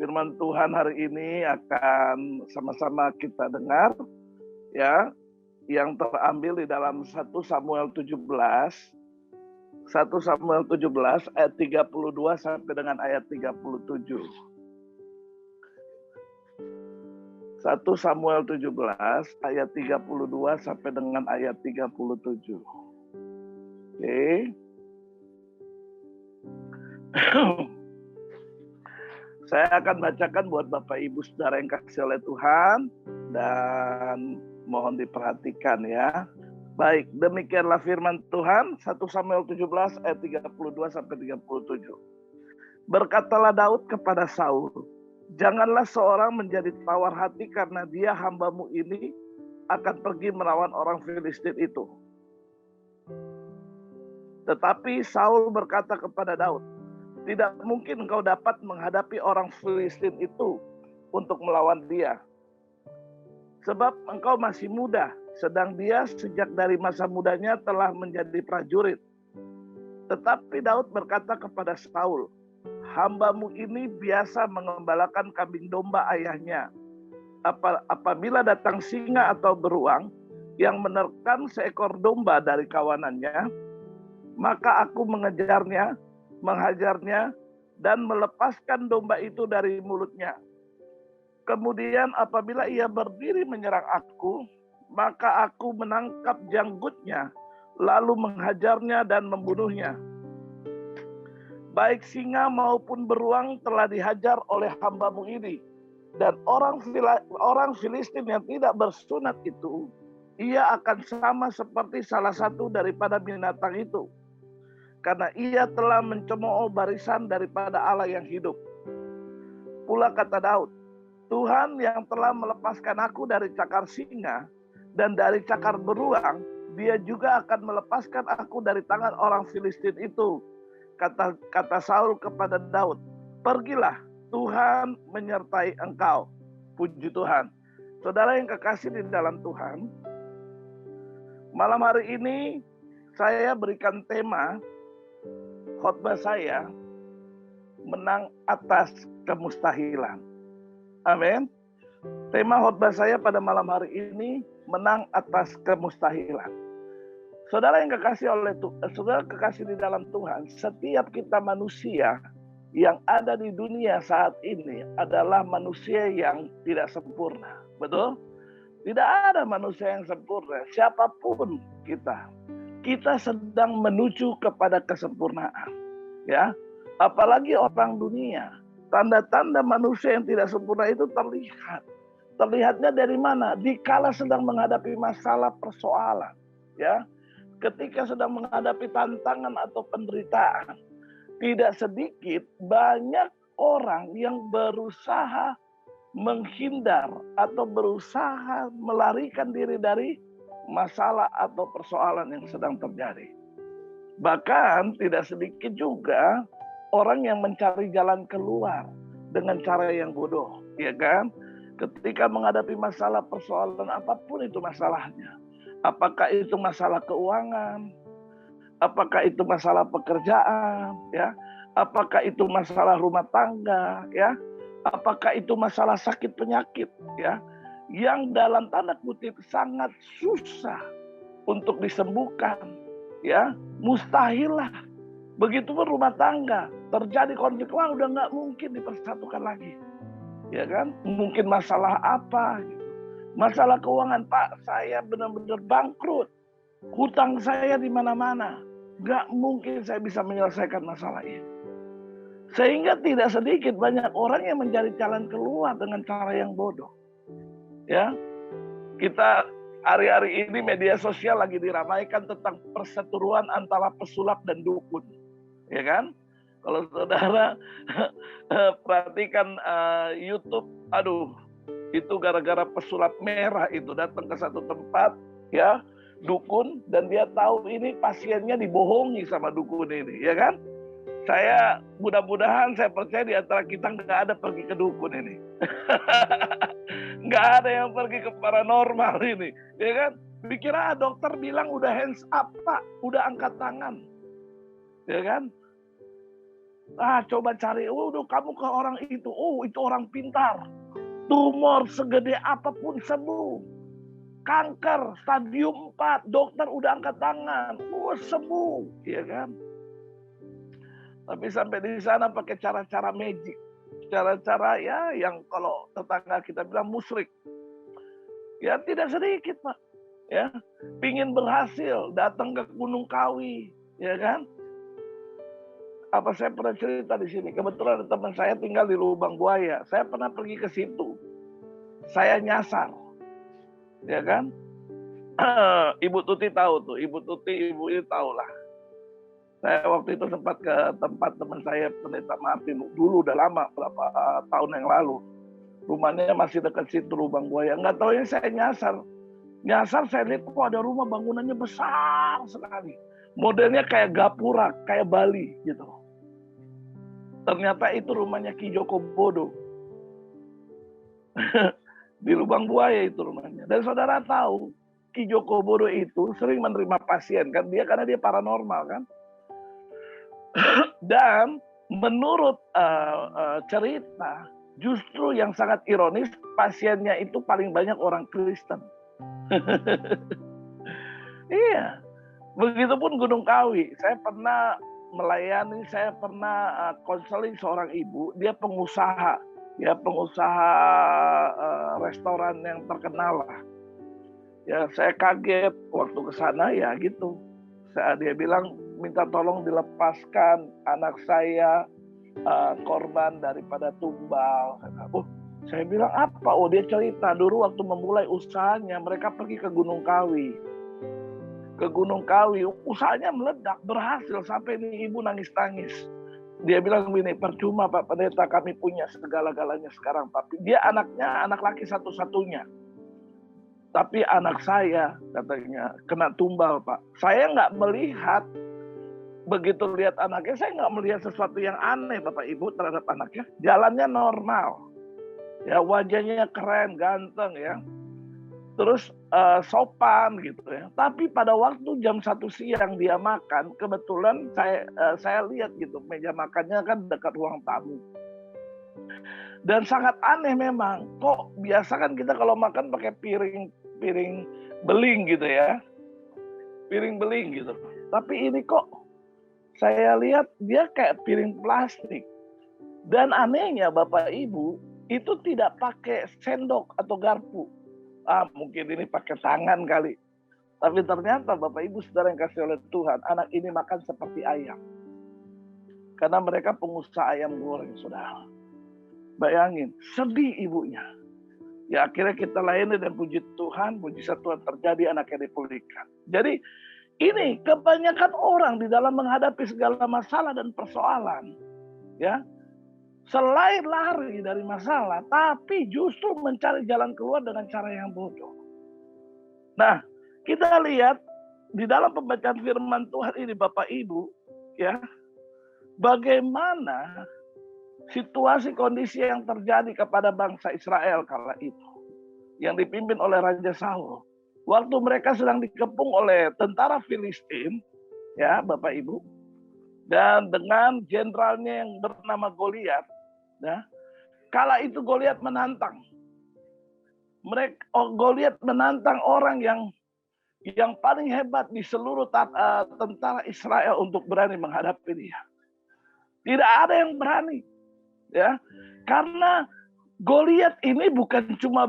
Firman Tuhan hari ini akan sama-sama kita dengar ya, yang terambil di dalam 1 Samuel 17. 1 Samuel 17 ayat 32 sampai dengan ayat 37. 1 Samuel 17 ayat 32 sampai dengan ayat 37. Oke. Saya akan bacakan buat Bapak Ibu Saudara yang kasih oleh Tuhan dan mohon diperhatikan ya. Baik, demikianlah firman Tuhan 1 Samuel 17 ayat 32 sampai 37. Berkatalah Daud kepada Saul, janganlah seorang menjadi tawar hati karena dia hambamu ini akan pergi melawan orang Filistin itu. Tetapi Saul berkata kepada Daud, tidak mungkin engkau dapat menghadapi orang Filistin itu untuk melawan dia. Sebab engkau masih muda, sedang dia sejak dari masa mudanya telah menjadi prajurit. Tetapi Daud berkata kepada Saul, hambamu ini biasa mengembalakan kambing domba ayahnya. Apabila datang singa atau beruang yang menerkam seekor domba dari kawanannya, maka aku menghajarnya dan melepaskan domba itu dari mulutnya. Kemudian apabila ia berdiri menyerang aku, maka aku menangkap janggutnya, lalu menghajarnya dan membunuhnya. Baik singa maupun beruang telah dihajar oleh hambamu ini. Dan orang Filistin yang tidak bersunat itu, ia akan sama seperti salah satu daripada binatang itu. Karena ia telah mencemooh barisan daripada Allah yang hidup. Pula kata Daud, Tuhan yang telah melepaskan aku dari cakar singa dan dari cakar beruang, dia juga akan melepaskan aku dari tangan orang Filistin itu. Kata Saul kepada Daud, pergilah, Tuhan menyertai engkau. Puji Tuhan. Saudara yang kekasih di dalam Tuhan, malam hari ini saya berikan tema khotbah saya, menang atas kemustahilan. Amin. Tema khotbah saya pada malam hari ini, menang atas kemustahilan. Saudara yang kekasih saudara kekasih di dalam Tuhan, setiap kita manusia yang ada di dunia saat ini adalah manusia yang tidak sempurna. Betul? Tidak ada manusia yang sempurna, siapapun kita. Kita sedang menuju kepada kesempurnaan, ya. Apalagi orang dunia, tanda-tanda manusia yang tidak sempurna itu terlihat. Terlihatnya dari mana? Dikala sedang menghadapi masalah persoalan, ya. Ketika sedang menghadapi tantangan atau penderitaan, tidak sedikit banyak orang yang berusaha menghindar atau berusaha melarikan diri dari masalah atau persoalan yang sedang terjadi. Bahkan tidak sedikit juga orang yang mencari jalan keluar dengan cara yang bodoh, ya kan? Ketika menghadapi masalah persoalan apapun itu masalahnya. Apakah itu masalah keuangan? Apakah itu masalah pekerjaan, ya? Apakah itu masalah rumah tangga, ya? Apakah itu masalah sakit penyakit, ya? Yang dalam tanda kutip sangat susah untuk disembuhkan, ya, mustahil lah. Begitupun rumah tangga, terjadi konflik, wah udah nggak mungkin dipersatukan lagi, ya kan? Mungkin masalah apa? Gitu. Masalah keuangan, Pak, saya benar-benar bangkrut, hutang saya di mana-mana, nggak mungkin saya bisa menyelesaikan masalah ini. Sehingga tidak sedikit banyak orang yang mencari jalan keluar dengan cara yang bodoh. Ya, kita hari-hari ini media sosial lagi diramaikan tentang perseteruan antara pesulap dan dukun, ya kan? Kalau saudara perhatikan YouTube, aduh, itu gara-gara pesulap merah itu datang ke satu tempat, ya, dukun, dan dia tahu ini pasiennya dibohongi sama dukun ini, ya kan? Mudah-mudahan saya percaya di antara kita nggak ada pergi ke dukun ini. Nggak ada yang pergi ke paranormal ini, ya kan? Dikira dokter bilang udah hands up, Pak, udah angkat tangan, ya kan? Coba cari, kamu ke orang itu. Itu orang pintar. Tumor segede apapun sembuh. Kanker stadium 4, dokter udah angkat tangan. Sembuh, ya kan? Tapi sampai di sana pakai cara-cara magic. Cara-cara ya yang kalau tetangga kita bilang musyrik. Ya tidak sedikit, Pak. Ya, pingin berhasil, datang ke Gunung Kawi, ya kan? Saya pernah cerita di sini. Kebetulan teman saya tinggal di Lubang Buaya. Saya pernah pergi ke situ. Saya nyasar, ya kan? Ibu Tuti tahu tuh. Ibu ini tahu lah. Saya waktu itu sempat ke tempat teman saya, Pendeta Martin. Dulu udah lama, berapa tahun yang lalu. Rumahnya masih dekat situ, Lubang Buaya. Nggak tahu yang saya nyasar. Saya lihat ada rumah bangunannya besar sekali. Modelnya kayak gapura, kayak Bali gitu. Ternyata itu rumahnya Ki Joko Bodo. Di Lubang Buaya itu rumahnya. Dan saudara tahu, Ki Joko Bodo itu sering menerima pasien kan, karena dia paranormal kan. Dan menurut cerita, justru yang sangat ironis, pasiennya itu paling banyak orang Kristen. Iya. Begitupun Gunung Kawi. Saya pernah melayani, saya pernah konseling seorang ibu, dia pengusaha, restoran yang terkenal lah. Ya, saya kaget waktu ke sana ya gitu. Dia bilang minta tolong dilepaskan anak saya korban daripada tumbal. Saya bilang apa? Dia cerita dulu waktu memulai usahanya mereka pergi ke Gunung Kawi. Usahanya meledak, berhasil sampai ini ibu nangis-nangis. Dia bilang begini, percuma Pak Pendeta, kami punya segala-galanya sekarang, tapi dia anak laki satu-satunya. Tapi anak saya katanya kena tumbal Pak. Saya nggak melihat, begitu lihat anaknya, saya nggak melihat sesuatu yang aneh Bapak Ibu terhadap anaknya. Jalannya normal, ya wajahnya keren, ganteng ya. Terus sopan gitu ya. Tapi pada waktu jam 1 siang dia makan, kebetulan saya lihat gitu meja makannya kan dekat ruang tamu. Dan sangat aneh memang. Kok biasa kan kita kalau makan pakai piring beling gitu ya. Piring beling gitu. Tapi ini kok saya lihat dia kayak piring plastik. Dan anehnya Bapak Ibu itu tidak pakai sendok atau garpu. Mungkin ini pakai tangan kali. Tapi ternyata Bapak Ibu Saudara yang kasih oleh Tuhan, anak ini makan seperti ayam. Karena mereka pengusaha ayam goreng, saudara. Bayangin, sedih ibunya. Ya akhirnya kita layani dan puji Tuhan, mujizat Tuhan terjadi, anaknya dipulihkan. Jadi ini kebanyakan orang di dalam menghadapi segala masalah dan persoalan, ya, selain lari dari masalah, tapi justru mencari jalan keluar dengan cara yang bodoh. Nah, kita lihat di dalam pembacaan firman Tuhan ini Bapak Ibu, ya, bagaimana situasi kondisi yang terjadi kepada bangsa Israel kala itu, yang dipimpin oleh Raja Saul. Waktu mereka sedang dikepung oleh tentara Filistin, ya Bapak Ibu, dan dengan jenderalnya yang bernama Goliat. Nah, kala itu Goliat menantang. Goliat menantang orang yang paling hebat di seluruh tentara Israel untuk berani menghadapi dia. Tidak ada yang berani, ya, karena Goliat ini bukan cuma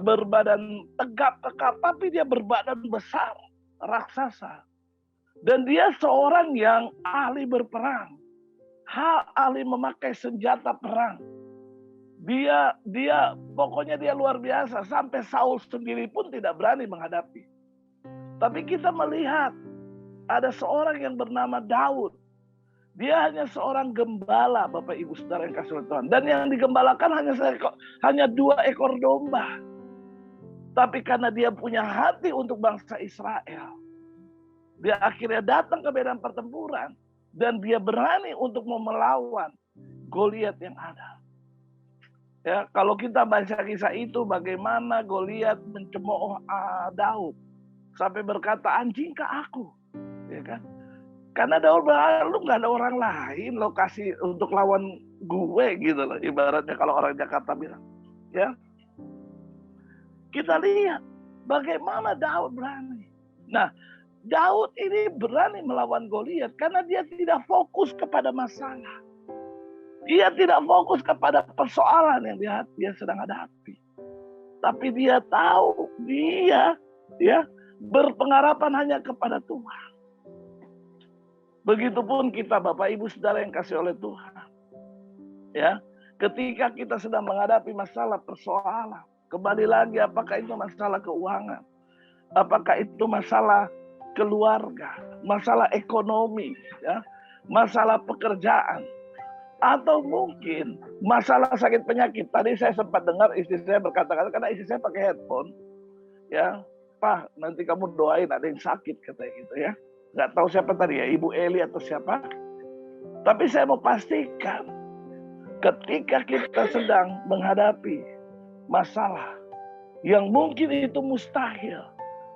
berbadan tegap kekar, tapi dia berbadan besar, raksasa, dan dia seorang yang ahli berperang. Ahli memakai senjata perang. Pokoknya dia luar biasa. Sampai Saul sendiri pun tidak berani menghadapi. Tapi kita melihat ada seorang yang bernama Daud. Dia hanya seorang gembala, Bapak Ibu Saudara yang kasih Tuhan. Dan yang digembalakan hanya 2 ekor domba. Tapi karena dia punya hati untuk bangsa Israel, dia akhirnya datang ke medan pertempuran. Dan dia berani untuk melawan Goliat yang ada. Ya, kalau kita baca kisah itu, bagaimana Goliat mencemooh Daud sampai berkata, anjingkah aku, ya kan? Karena Daud bilang, lu nggak ada orang lain lokasi untuk lawan gue gitu loh. Ibaratnya kalau orang Jakarta bilang. Ya, kita lihat bagaimana Daud berani. Nah, Daud ini berani melawan Goliat karena dia tidak fokus kepada masalah. Dia tidak fokus kepada persoalan yang dia sedang hadapi. Tapi dia tahu dia berpengharapan hanya kepada Tuhan. Begitupun kita Bapak Ibu Saudara yang kasih oleh Tuhan. Ya, ketika kita sedang menghadapi masalah persoalan, kembali lagi apakah itu masalah keuangan, apakah itu masalah keluarga, masalah ekonomi, ya, masalah pekerjaan, atau mungkin masalah sakit penyakit. Tadi saya sempat dengar istri saya berkata-kata, karena istri saya pakai headphone, ya, Pak, nanti kamu doain ada yang sakit katanya gitu ya. Nggak tahu siapa tadi ya, Ibu Eli atau siapa. Tapi saya mau pastikan, ketika kita sedang menghadapi masalah yang mungkin itu mustahil,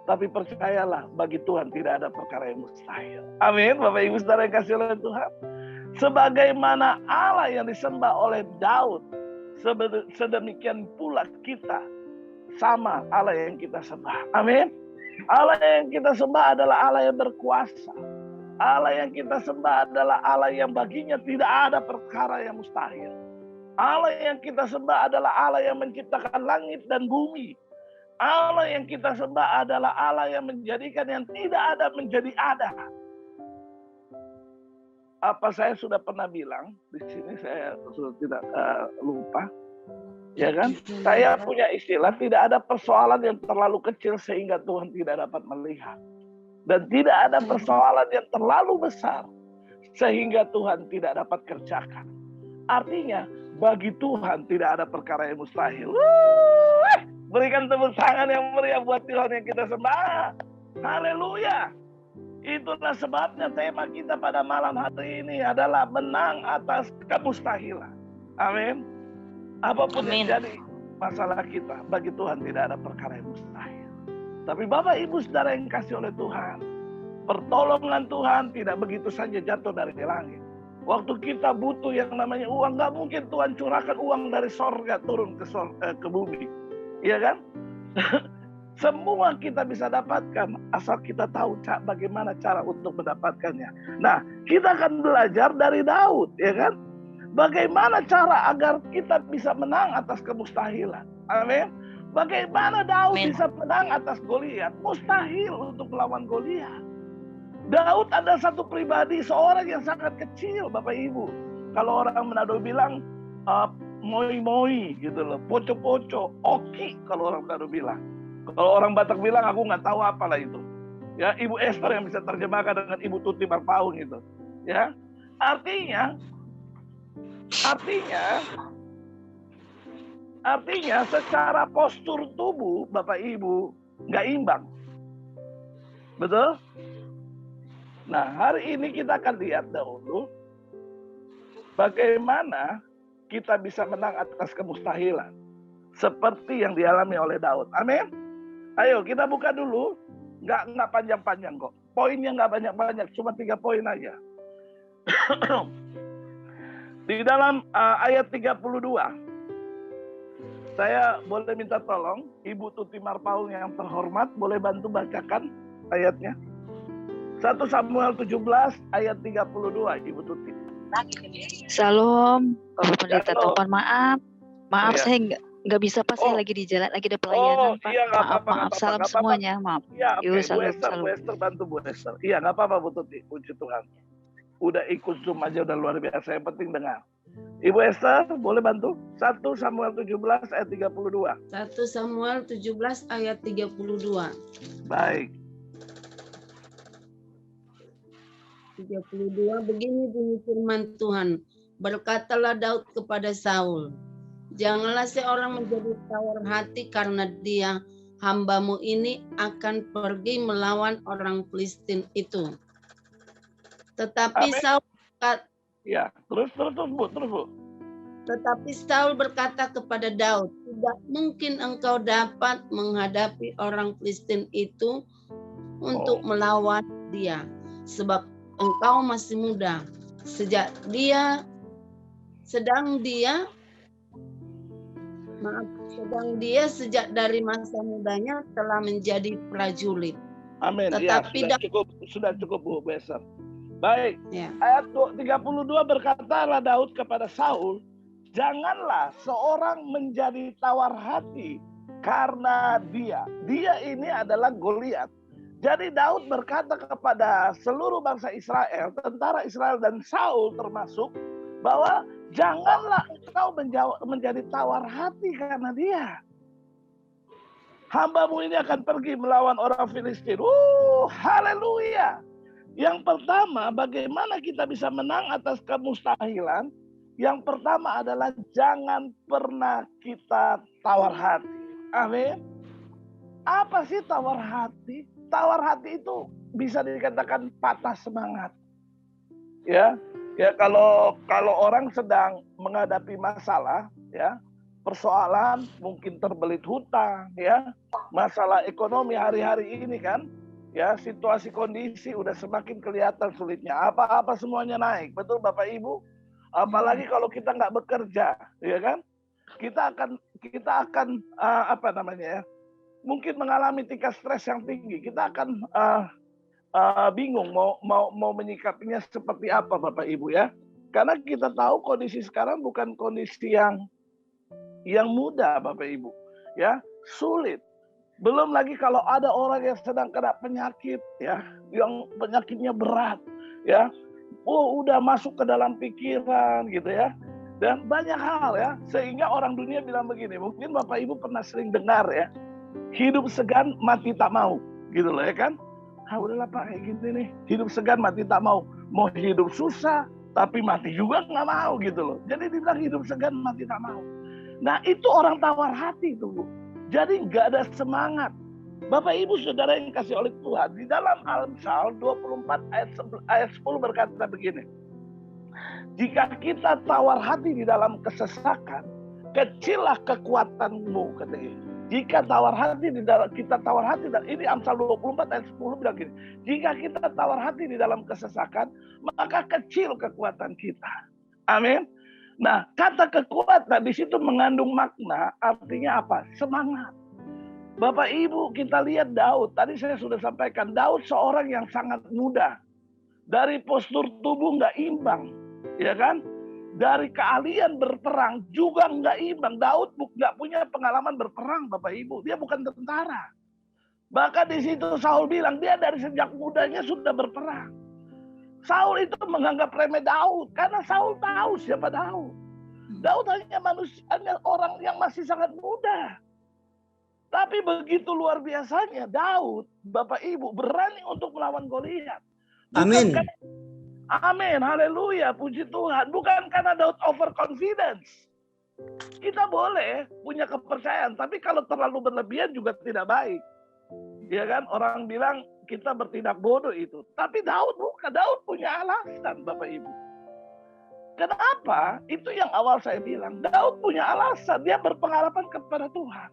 tapi percayalah, bagi Tuhan tidak ada perkara yang mustahil. Amin, Bapak Ibu Saudara yang kasih oleh Tuhan. Sebagaimana Allah yang disembah oleh Daud, sedemikian pula kita sama Allah yang kita sembah. Amin. Allah yang kita sembah adalah Allah yang berkuasa. Allah yang kita sembah adalah Allah yang baginya tidak ada perkara yang mustahil. Allah yang kita sembah adalah Allah yang menciptakan langit dan bumi. Allah yang kita sembah adalah Allah yang menjadikan yang tidak ada menjadi ada. Apa saya sudah pernah bilang di sini, saya sudah tidak lupa, ya kan? Saya punya istilah, tidak ada persoalan yang terlalu kecil sehingga Tuhan tidak dapat melihat, dan tidak ada persoalan yang terlalu besar sehingga Tuhan tidak dapat kerjakan. Artinya bagi Tuhan tidak ada perkara yang mustahil. Berikan tepuk tangan yang meriah buat Tuhan yang kita sembah. Haleluya. Itulah sebabnya tema kita pada malam hari ini adalah menang atas kemustahilan. Amin. Apapun yang jadi masalah kita, bagi Tuhan tidak ada perkara yang mustahil. Tapi Bapak Ibu Saudara yang kasih oleh Tuhan, pertolongan Tuhan tidak begitu saja jatuh dari langit. Waktu kita butuh yang namanya uang, nggak mungkin Tuhan curahkan uang dari sorga turun ke bumi. Iya kan? Semua kita bisa dapatkan asal kita tahu bagaimana cara untuk mendapatkannya. Nah, kita akan belajar dari Daud, ya kan? Bagaimana cara agar kita bisa menang atas kemustahilan. Amin. Bagaimana Daud bisa menang atas Goliat? Mustahil untuk melawan Goliat. Daud adalah satu pribadi, seorang yang sangat kecil, Bapak Ibu. Kalau orang Manado bilang moi-moi gitu loh, poco-poco, oki kalau orang Manado bilang. Kalau orang Batak bilang aku nggak tahu apalah itu. Ya, Ibu Esther yang bisa terjemahkan dengan Ibu Tuti Marpaung itu. Ya, artinya secara postur tubuh Bapak Ibu nggak imbang. Betul? Nah, hari ini kita akan lihat dahulu bagaimana kita bisa menang atas kemustahilan seperti yang dialami oleh Daud. Amin. Ayo kita buka dulu. Nggak panjang-panjang kok. Poinnya nggak banyak-banyak, cuma 3 poin aja. Di dalam ayat 32, saya boleh minta tolong Ibu Tuti Marpaung yang terhormat, boleh bantu bacakan ayatnya. 1 Samuel 17 ayat 32, Ibu Tuti. Salam, Bapak Pendeta Topan, maaf ya. Saya nggak bisa Pak, saya lagi di jalan, lagi ada pelayanan Pak. Iya, maaf, salam semuanya, maaf. Iya, okay. Salam. Bu Esther bantu Bu Esther. Iya, nggak apa-apa Bu Tuti, puji Tuhan. Udah ikut Zoom aja udah luar biasa, yang penting dengar. Ibu Esther, boleh bantu? 1 Samuel 17 ayat 32. 1 Samuel 17 ayat 32. Baik. 32, begini bunyi firman Tuhan. Berkatalah Daud kepada Saul, janganlah seorang menjadi tawar hati karena dia, hambamu ini akan pergi melawan orang Filistin itu. Tetapi Amin. Saul ya, terus Bu. Tetapi Saul berkata kepada Daud, tidak mungkin engkau dapat menghadapi orang Filistin itu untuk melawan dia, sebab engkau masih muda. Sedang dia sejak dari masa mudanya telah menjadi prajurit. Amin. Tetapi Ya, sudah cukup Bu Beser. Baik. Ya. Ayat 32 berkatalah Daud kepada Saul, janganlah seorang menjadi tawar hati karena dia ini adalah Goliat. Jadi Daud berkata kepada seluruh bangsa Israel, tentara Israel dan Saul termasuk, bahwa janganlah engkau menjadi tawar hati karena dia. Hambamu ini akan pergi melawan orang Filistin. Haleluya. Yang pertama, bagaimana kita bisa menang atas kemustahilan? Yang pertama adalah jangan pernah kita tawar hati. Amin. Apa sih tawar hati? Tawar hati itu bisa dikatakan patah semangat. Ya kalau orang sedang menghadapi masalah, ya, persoalan mungkin terbelit hutang, ya, masalah ekonomi hari-hari ini kan, ya, situasi kondisi udah semakin kelihatan sulitnya. Apa-apa semuanya naik, betul Bapak Ibu? Apalagi kalau kita nggak bekerja, ya kan? Kita akan mungkin mengalami tingkat stres yang tinggi. Kita akan bingung mau menyikapinya seperti apa Bapak Ibu ya. Karena kita tahu kondisi sekarang bukan kondisi yang mudah Bapak Ibu. Ya, sulit. Belum lagi kalau ada orang yang sedang kena penyakit ya, yang penyakitnya berat ya. Udah masuk ke dalam pikiran gitu ya. Dan banyak hal ya, sehingga orang dunia bilang begini, mungkin Bapak Ibu pernah sering dengar ya, hidup segan mati tak mau gitu loh ya kan. Udahlah Pak kayak gini nih, hidup segan mati tak mau hidup susah tapi mati juga nggak mau gitu loh. Jadi dibilang hidup segan mati tak mau. Nah itu orang tawar hati tuh Bu. Jadi nggak ada semangat. Bapak Ibu Saudara yang kasih oleh Tuhan, di dalam Al-Amsal 24 ayat 10 berkata begini, jika kita tawar hati di dalam kesesakan, kecillah kekuatanmu katanya. Jika kita tawar hati, ini Amsal 24 ayat 10 bilang gini, jika kita tawar hati di dalam kesesakan, maka kecil kekuatan kita. Amin. Nah, kata kekuatan di situ mengandung makna, artinya apa? Semangat. Bapak Ibu, kita lihat Daud. Tadi saya sudah sampaikan, Daud seorang yang sangat muda. Dari postur tubuh nggak imbang, ya kan? Dari keahlian berperang juga nggak imbang. Daud nggak punya pengalaman berperang, Bapak Ibu. Dia bukan tentara. Bahkan di situ Saul bilang dia dari sejak mudanya sudah berperang. Saul itu menganggap remeh Daud karena Saul tahu siapa Daud. Daud hanya orang yang masih sangat muda. Tapi begitu luar biasanya Daud, Bapak Ibu, berani untuk melawan Goliat. Amin. Amin, haleluya, puji Tuhan. Bukan karena Daud overconfidence. Kita boleh punya kepercayaan, tapi kalau terlalu berlebihan juga tidak baik. Ya kan, orang bilang kita bertindak bodoh itu. Tapi Daud bukan, Daud punya alasan Bapak Ibu. Kenapa? Itu yang awal saya bilang. Daud punya alasan, dia berpengharapan kepada Tuhan.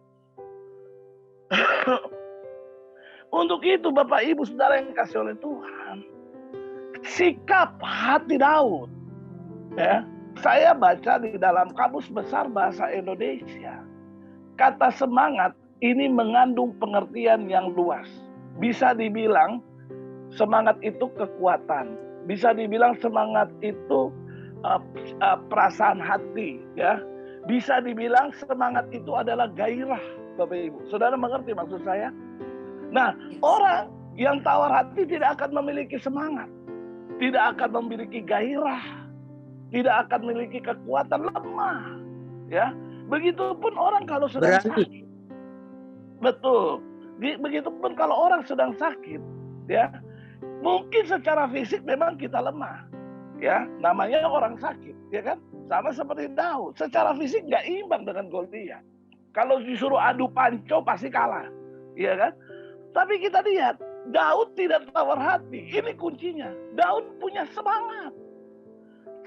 Untuk itu Bapak Ibu Saudara yang kasih oleh Tuhan, sikap hati Daud, ya, saya baca di dalam Kamus Besar Bahasa Indonesia, kata semangat ini mengandung pengertian yang luas. Bisa dibilang semangat itu kekuatan, bisa dibilang semangat itu perasaan hati, ya, bisa dibilang semangat itu adalah gairah. Bapak Ibu, Saudara mengerti maksud saya? Nah, orang yang tawar hati tidak akan memiliki semangat, tidak akan memiliki gairah, tidak akan memiliki kekuatan, lemah. Ya, begitupun orang kalau sedang sakit. Betul. Begitupun kalau orang sedang sakit, ya, mungkin secara fisik memang kita lemah, ya, namanya orang sakit, ya kan? Sama seperti Daud, secara fisik nggak imbang dengan Goliat. Kalau disuruh adu panco pasti kalah, ya kan? Tapi kita lihat, Daud tidak tawar hati. Ini kuncinya. Daud punya semangat.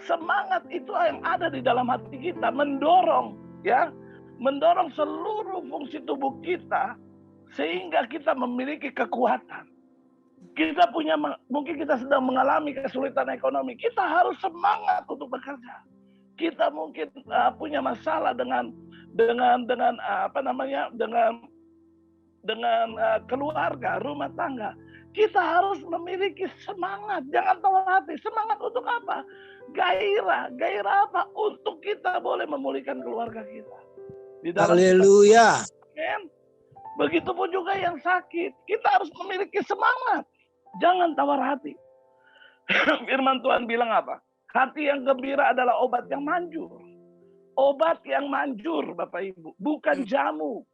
Semangat itu yang ada di dalam hati kita, mendorong, ya, mendorong seluruh fungsi tubuh kita sehingga kita memiliki kekuatan. Kita mungkin kita sedang mengalami kesulitan ekonomi. Kita harus semangat untuk bekerja. Kita mungkin punya masalah dengan keluarga, rumah tangga. Kita harus memiliki semangat, jangan tawar hati. Semangat untuk apa? Gairah apa? Untuk kita boleh memulihkan keluarga kita. Haleluya. Begitupun juga yang sakit. Kita harus memiliki semangat. Jangan tawar hati. Firman Tuhan bilang apa? Hati yang gembira adalah obat yang manjur. Obat yang manjur, Bapak Ibu. Bukan jamu.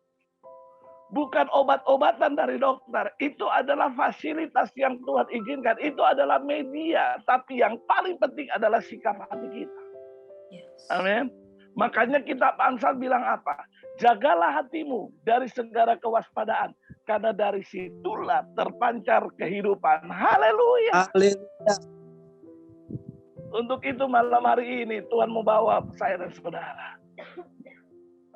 Bukan obat-obatan dari dokter. Itu adalah fasilitas yang Tuhan izinkan. Itu adalah media. Tapi yang paling penting adalah sikap hati kita. Amin. Makanya kitab Amsal bilang apa? Jagalah hatimu dari segala kewaspadaan. Karena dari situlah terpancar kehidupan. Haleluya. Haleluya. Untuk itu malam hari ini Tuhan membawa saya dan saudara.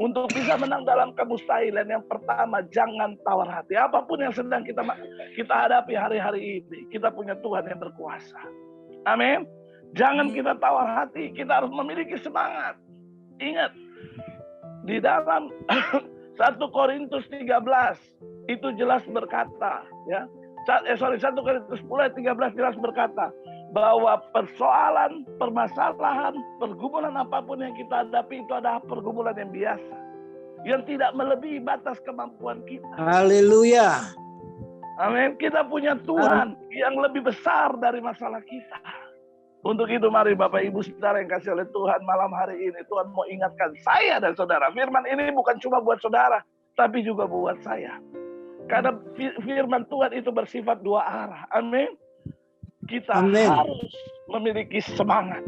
Untuk bisa menang dalam kemustahilan, yang pertama jangan tawar hati. Apapun yang sedang kita hadapi hari-hari ini, kita punya Tuhan yang berkuasa. Amin. Jangan kita tawar hati, kita harus memiliki semangat. Ingat, di dalam 1 Korintus 13 itu jelas berkata, ya. 1 Korintus 10 ayat 13 jelas berkata bahwa persoalan, permasalahan, pergumulan apapun yang kita hadapi itu adalah pergumulan yang biasa, yang tidak melebihi batas kemampuan kita. Haleluya. Amin. Kita punya Tuhan yang lebih besar dari masalah kita. Untuk itu mari Bapak Ibu Saudara yang kasih oleh Tuhan, malam hari ini Tuhan mau ingatkan saya dan saudara. Firman ini bukan cuma buat saudara, tapi juga buat saya. Karena firman Tuhan itu bersifat dua arah. Amin. Kita harus memiliki semangat.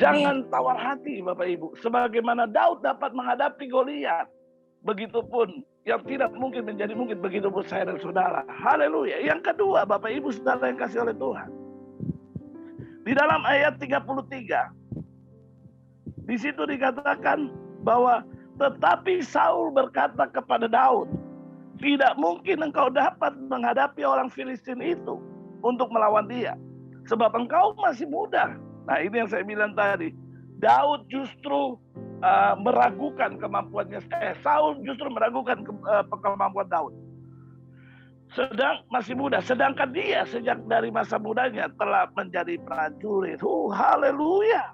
Jangan tawar hati Bapak Ibu. Sebagaimana Daud dapat menghadapi Goliat, begitupun yang tidak mungkin menjadi mungkin, begitupun saya dan saudara. Haleluya. Yang kedua Bapak Ibu Saudara yang kasih oleh Tuhan. Di dalam ayat 33, di situ dikatakan bahwa tetapi Saul berkata kepada Daud, tidak mungkin engkau dapat menghadapi orang Filistin itu untuk melawan dia, sebab engkau masih muda. Nah ini yang saya bilang tadi, Daud justru meragukan kemampuannya. Saul justru meragukan kemampuan Daud. Masih muda, sedangkan dia sejak dari masa mudanya telah menjadi prajurit. Haleluya.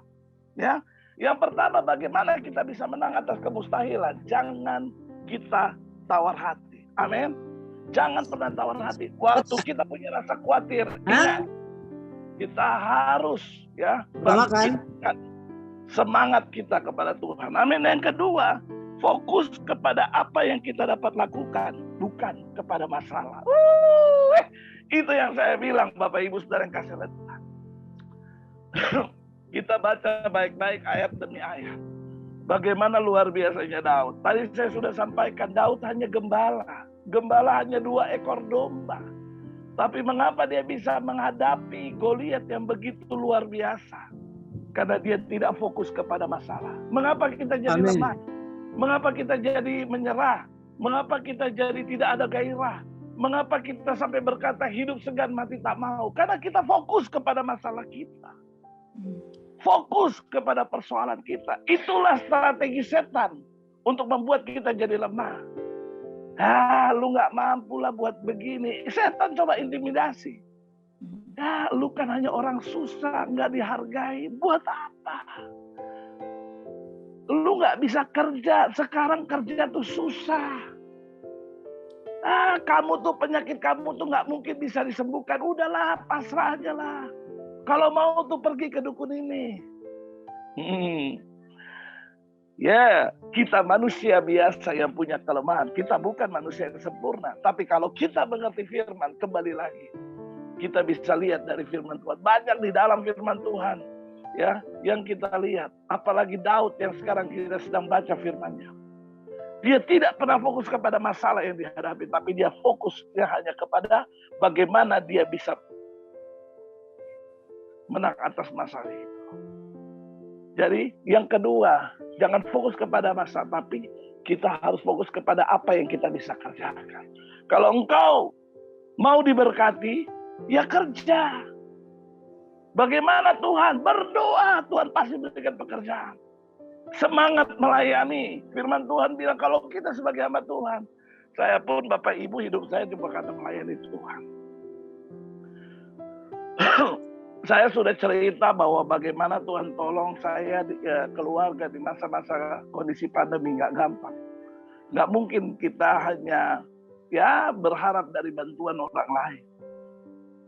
Ya, yang pertama bagaimana kita bisa menang atas kemustahilan? Jangan kita tawar hati. Amin. Jangan pernah tawar hati. Waktu kita punya rasa khawatir, kita harus bangkitkan semangat kita kepada Tuhan. Amin. Yang kedua, fokus kepada apa yang kita dapat lakukan, bukan kepada masalah. Itu yang saya bilang Bapak Ibu Saudara yang kasih oleh Tuhan. Kita baca baik-baik ayat demi ayat. Bagaimana luar biasanya Daud. Tadi saya sudah sampaikan, Daud hanya gembala. Gembala hanya 2 ekor domba. Tapi mengapa dia bisa menghadapi Goliat yang begitu luar biasa? Karena dia tidak fokus kepada masalah. Mengapa kita jadi lemah? Mengapa kita jadi menyerah? Mengapa kita jadi tidak ada gairah? Mengapa kita sampai berkata hidup segan mati tak mau? Karena kita fokus kepada masalah kita. Fokus kepada persoalan kita. Itulah strategi setan untuk membuat kita jadi lemah. Lu gak mampu lah buat begini. Setan coba intimidasi. Lu kan hanya orang susah, gak dihargai. Buat apa? Lu gak bisa kerja, sekarang kerja tuh susah. Kamu tuh penyakit kamu tuh gak mungkin bisa disembuhkan. Udahlah, pasrah aja lah. Kalau mau tuh pergi ke dukun ini. Kita manusia biasa yang punya kelemahan. Kita bukan manusia yang sempurna. Tapi kalau kita mengerti firman, kembali lagi. Kita bisa lihat dari firman Tuhan. Banyak di dalam firman Tuhan. Ya, yang kita lihat, apalagi Daud yang sekarang kita sedang baca firman-Nya. Dia tidak pernah fokus kepada masalah yang dihadapi, tapi dia fokusnya hanya kepada bagaimana dia bisa menang atas masalah itu. Jadi yang kedua, jangan fokus kepada masalah, tapi kita harus fokus kepada apa yang kita bisa kerjakan. Kalau engkau mau diberkati, Ya kerja. Bagaimana Tuhan? Berdoa, Tuhan pasti berikan pekerjaan. Semangat melayani. Firman Tuhan bilang kalau kita sebagai hamba Tuhan, saya pun Bapak Ibu hidup saya cuma karena melayani Tuhan. Saya sudah cerita bahwa bagaimana Tuhan tolong saya keluarga di masa-masa kondisi pandemi nggak gampang. Nggak mungkin kita hanya berharap dari bantuan orang lain.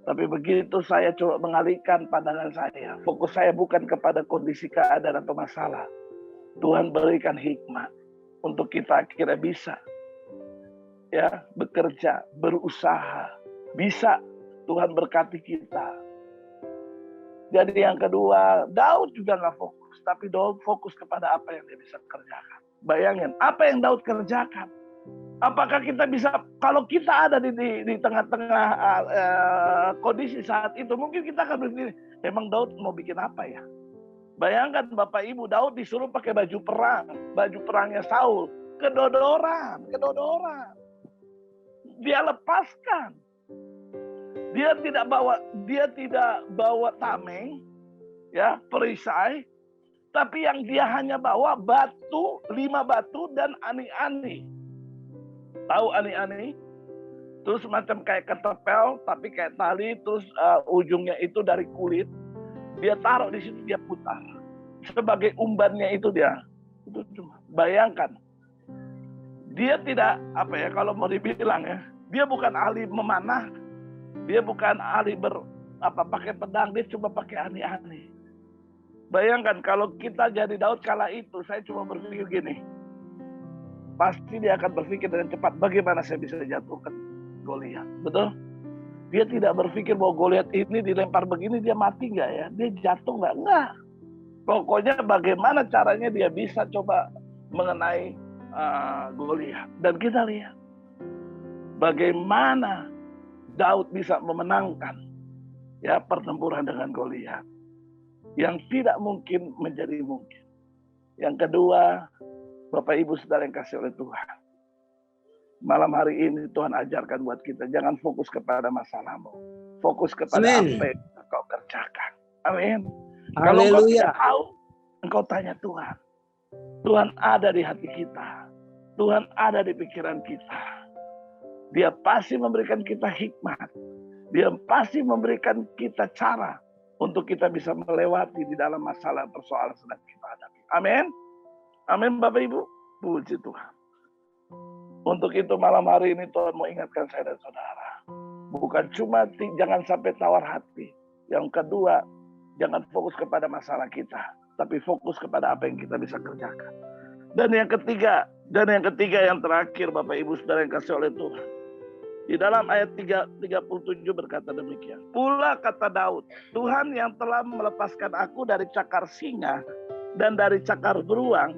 Tapi begitu saya coba mengalihkan pandangan saya, fokus saya bukan kepada kondisi keadaan atau masalah. Tuhan berikan hikmat untuk kita akhirnya bisa bekerja, berusaha, bisa Tuhan berkati kita. Jadi yang kedua, Daud juga nggak fokus, tapi Daud fokus kepada apa yang dia bisa kerjakan. Bayangin, apa yang Daud kerjakan? Apakah kita bisa, kalau kita ada di tengah-tengah kondisi saat itu, mungkin kita akan berpikir, emang Daud mau bikin apa ya? Bayangkan Bapak Ibu, Daud disuruh pakai baju perangnya Saul, kedodoran. Dia lepaskan. Dia tidak bawa tameng, perisai, tapi yang dia hanya bawa 5 batu dan ani-ani. Tahu ani-ani? Terus macam kayak ketepel, tapi kayak tali, terus ujungnya itu dari kulit. Dia taruh di situ, dia putar. Sebagai umbannya itu dia. Itu cuma bayangkan. Dia tidak kalau mau dibilang dia bukan ahli memanah. Dia bukan ahli pakai pedang, dia cuma pakai ani-ani. Bayangkan kalau kita jadi Daud kala itu, saya cuma berpikir gini. Pasti dia akan berpikir dengan cepat, bagaimana saya bisa jatuhkan Goliat. Betul? Dia tidak berpikir bahwa Goliat ini dilempar begini, dia mati nggak ya? Dia jatuh nggak? Nggak. Pokoknya bagaimana caranya dia bisa coba mengenai Goliat. Dan kita lihat bagaimana Daud bisa memenangkan pertempuran dengan Goliat yang tidak mungkin menjadi mungkin. Yang kedua, Bapak Ibu Saudara yang kasih oleh Tuhan, malam hari ini Tuhan ajarkan buat kita, jangan fokus kepada masalahmu, fokus kepada apa yang kau kerjakan. Amin. Kalau kau tidak tahu, engkau tanya Tuhan. Tuhan ada di hati kita, Tuhan ada di pikiran kita. Dia pasti memberikan kita hikmat. Dia pasti memberikan kita cara untuk kita bisa melewati di dalam masalah persoalan sedang kita hadapi. Amin. Amin Bapak Ibu. Puji Tuhan. Untuk itu malam hari ini Tuhan mau ingatkan saya dan saudara. Bukan cuma jangan sampai tawar hati. Yang kedua, jangan fokus kepada masalah kita. Tapi fokus kepada apa yang kita bisa kerjakan. Dan yang ketiga yang terakhir Bapak Ibu Saudara yang kasih oleh Tuhan. Di dalam ayat 37 berkata demikian. Pula kata Daud, Tuhan yang telah melepaskan aku dari cakar singa dan dari cakar beruang,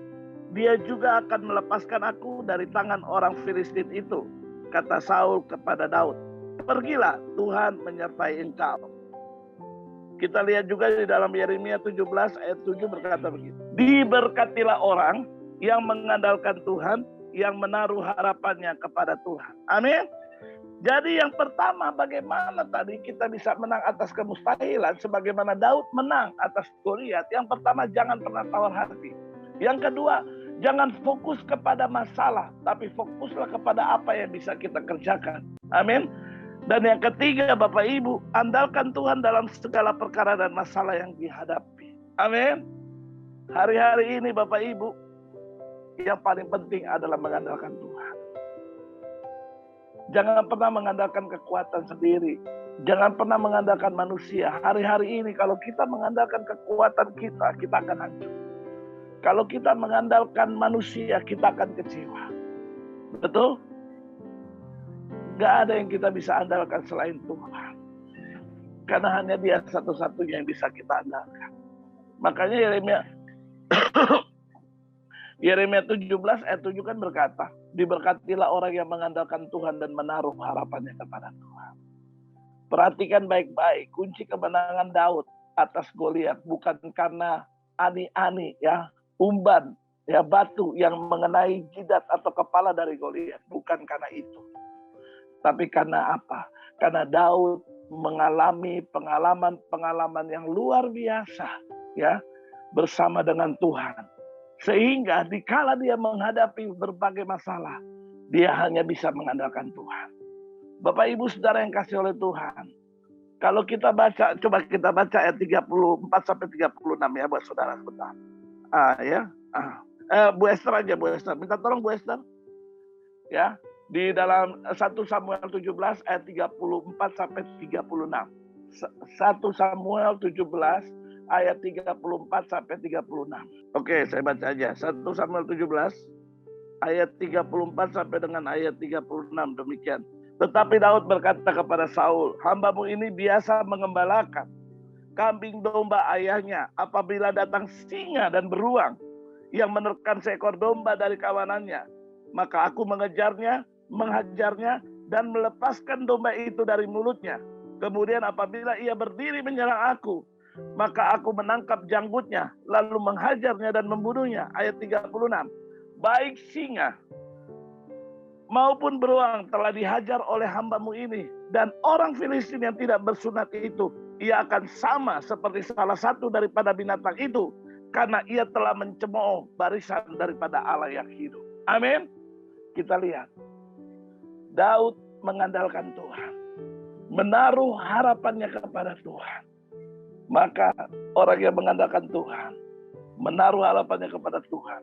dia juga akan melepaskan aku dari tangan orang Filistin itu. Kata Saul kepada Daud, pergilah, Tuhan menyertai engkau. Kita lihat juga di dalam Yeremia 17 ayat 7 berkata begitu. Diberkatilah orang yang mengandalkan Tuhan, yang menaruh harapannya kepada Tuhan. Amin. Jadi yang pertama, bagaimana tadi kita bisa menang atas kemustahilan sebagaimana Daud menang atas Goliat. Yang pertama, jangan pernah tawar hati. Yang kedua, jangan fokus kepada masalah, tapi fokuslah kepada apa yang bisa kita kerjakan. Amin. Dan yang ketiga, Bapak Ibu, andalkan Tuhan dalam segala perkara dan masalah yang dihadapi. Amin. Hari-hari ini Bapak Ibu, yang paling penting adalah mengandalkan Tuhan. Jangan pernah mengandalkan kekuatan sendiri. Jangan pernah mengandalkan manusia. Hari-hari ini kalau kita mengandalkan kekuatan kita, kita akan hancur. Kalau kita mengandalkan manusia, kita akan kecewa. Betul? Gak ada yang kita bisa andalkan selain Tuhan. Karena hanya Dia satu-satunya yang bisa kita andalkan. Makanya Yeremia 17 ayat 7 kan berkata, diberkatilah orang yang mengandalkan Tuhan dan menaruh harapannya kepada Tuhan. Perhatikan baik-baik, kunci kemenangan Daud atas Goliat bukan karena ani-ani, umban, batu yang mengenai jidat atau kepala dari Goliat, bukan karena itu. Tapi karena apa? Karena Daud mengalami pengalaman-pengalaman yang luar biasa ya bersama dengan Tuhan. Sehingga dikala dia menghadapi berbagai masalah, dia hanya bisa mengandalkan Tuhan. Bapak Ibu Saudara yang kasih oleh Tuhan, kalau kita baca, coba kita baca ayat 34 sampai 36 ya buat saudara sebentar. Bu Esther aja, Bu Esther. Minta tolong Bu Esther. Ya, di dalam 1 Samuel 17 ayat 34 sampai 36. 1 Samuel 17 ayat 34 sampai 36. Oke, saya baca aja. 1 Samuel 17 ayat 34 sampai dengan ayat 36 demikian. Tetapi Daud berkata kepada Saul, "Hambamu ini biasa mengembalakan kambing domba ayahnya. Apabila datang singa dan beruang yang menerkam seekor domba dari kawanannya, maka aku mengejarnya, menghajarnya, dan melepaskan domba itu dari mulutnya. Kemudian apabila ia berdiri menyerang aku, maka aku menangkap janggutnya, lalu menghajarnya dan membunuhnya." Ayat 36. Baik singa maupun beruang telah dihajar oleh hambamu ini, dan orang Filistin yang tidak bersunat itu, ia akan sama seperti salah satu daripada binatang itu, karena ia telah mencemooh barisan daripada Allah yang hidup. Amin. Kita lihat, Daud mengandalkan Tuhan, menaruh harapannya kepada Tuhan. Maka orang yang mengandalkan Tuhan, menaruh harapannya kepada Tuhan,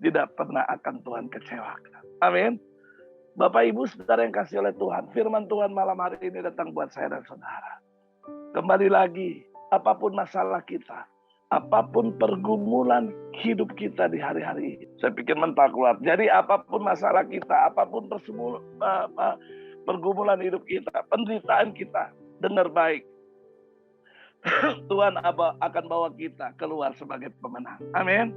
tidak pernah akan Tuhan kecewakan. Amin. Bapak Ibu Saudara yang kasih oleh Tuhan, firman Tuhan malam hari ini datang buat saya dan saudara. Kembali lagi, apapun masalah kita, apapun pergumulan hidup kita di hari-hari ini, saya pikir mentah keluar. Jadi apapun masalah kita, apapun pergumulan hidup kita, penderitaan kita, dengar baik. Tuhan akan bawa kita keluar sebagai pemenang. Amin.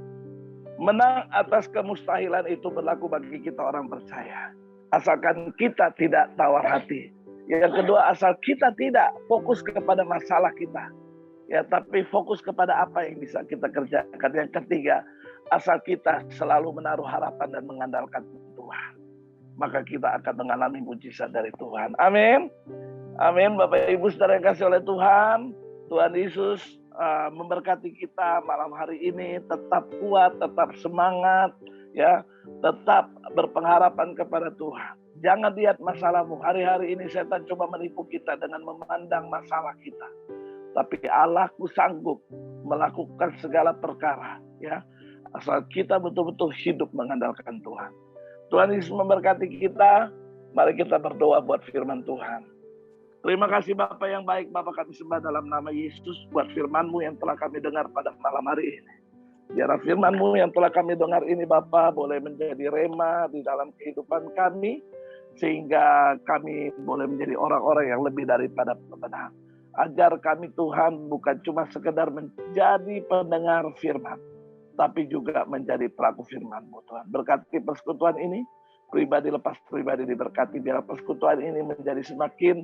Menang atas kemustahilan itu berlaku bagi kita orang percaya. Asalkan kita tidak tawar hati. Yang kedua, asal kita tidak fokus kepada masalah kita. Ya, tapi fokus kepada apa yang bisa kita kerjakan. Yang ketiga, asal kita selalu menaruh harapan dan mengandalkan Tuhan, maka kita akan mengalami mujizat dari Tuhan. Amin. Amin. Bapak Ibu Saudara yang kasih oleh Tuhan, Tuhan Yesus memberkati kita malam hari ini. Tetap kuat, tetap semangat, ya, tetap berpengharapan kepada Tuhan. Jangan lihat masalahmu. Hari-hari ini setan coba menipu kita dengan memandang masalah kita. Tapi Allahku sanggup melakukan segala perkara, ya, asal kita betul-betul hidup mengandalkan Tuhan. Tuhan Yesus memberkati kita. Mari kita berdoa buat firman Tuhan. Terima kasih Bapa yang baik. Bapa, kami sembah dalam nama Yesus buat firman-Mu yang telah kami dengar pada malam hari ini. Biarlah firman-Mu yang telah kami dengar ini Bapa boleh menjadi rema di dalam kehidupan kami, sehingga kami boleh menjadi orang-orang yang lebih daripada pemenang. Ajar kami Tuhan bukan cuma sekedar menjadi pendengar firman, tapi juga menjadi pelaku firman-Mu Tuhan. Berkati persekutuan ini, pribadi lepas pribadi diberkati. Biar persekutuan ini menjadi semakin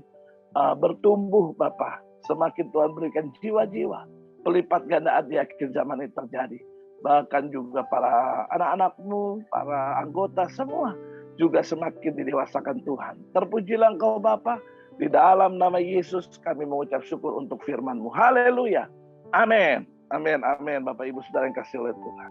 bertumbuh Bapa. Semakin Tuhan berikan jiwa-jiwa pelipat gandaan di akhir zaman ini terjadi. Bahkan juga para anak-anak-Mu, para anggota semua juga semakin didewasakan Tuhan. Terpujilah Engkau Bapa. Di dalam nama Yesus kami mengucap syukur untuk firman-Mu. Haleluya. Amin. Amin. Amin. Bapak Ibu Saudara yang kasih oleh Tuhan.